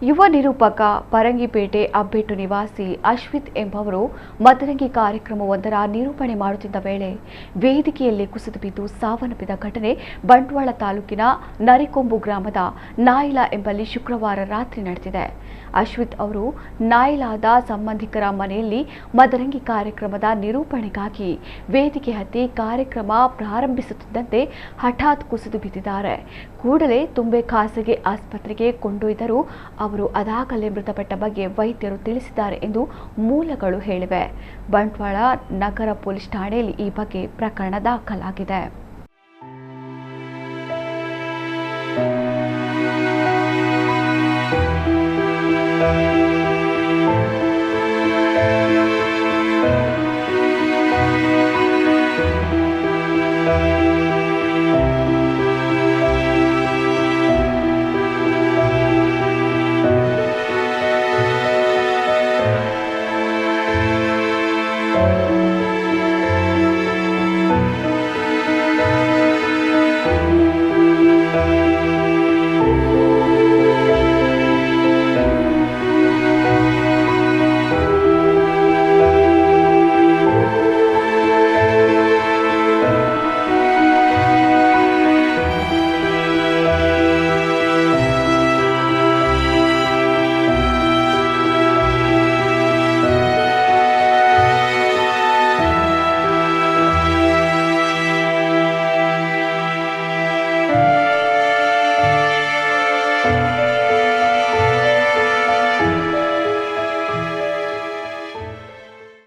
ಯುವ ನಿರೂಪಕ ಪರಂಗಿಪೇಟೆ ಅಬ್ಬೆಟ್ಟು ನಿವಾಸಿ ಅಶ್ವಿತ್ ಎಂಬವರು ಮದರಂಗಿ ಕಾರ್ಯಕ್ರಮವೊಂದರ ನಿರೂಪಣೆ ಮಾಡುತ್ತಿದ್ದ ವೇಳೆ ವೇದಿಕೆಯಲ್ಲಿ ಕುಸಿದು ಬಿದ್ದು ಸಾವನ್ನಪ್ಪಿದ ಘಟನೆ ಬಂಟ್ವಾಳ ತಾಲೂಕಿನ ನರಿಕೊಂಬು ಗ್ರಾಮದ ನಾಯಿಲಾ ಎಂಬಲ್ಲಿ ಶುಕ್ರವಾರ ರಾತ್ರಿ ನಡೆದಿದೆ. ಅಶ್ವಿತ್ ಅವರು ನಾಯಿಲಾದ ಸಂಬಂಧಿಕರ ಮನೆಯಲ್ಲಿ ಮದರಂಗಿ ಕಾರ್ಯಕ್ರಮದ ನಿರೂಪಣೆಗಾಗಿ ವೇದಿಕೆ ಹತ್ತಿ ಕಾರ್ಯಕ್ರಮ ಪ್ರಾರಂಭಿಸುತ್ತಿದ್ದಂತೆ ಹಠಾತ್ ಕುಸಿದು ಬಿದ್ದಿದ್ದಾರೆ. ಕೂಡಲೇ ತುಂಬೆ ಖಾಸಗಿ ಆಸ್ಪತ್ರೆಗೆ ಕೊಂಡೊಯ್ದರೂ ಅವರು ಅದಾಗಲೇ ಮೃತಪಟ್ಟ ಬಗ್ಗೆ ವೈದ್ಯರು ತಿಳಿಸಿದ್ದಾರೆ ಎಂದು ಮೂಲಗಳು ಹೇಳಿವೆ. ಬಂಟ್ವಾಳ ನಗರ ಪೊಲೀಸ್ ಠಾಣೆಯಲ್ಲಿ ಈ ಬಗ್ಗೆ ಪ್ರಕರಣ ದಾಖಲಾಗಿದೆ.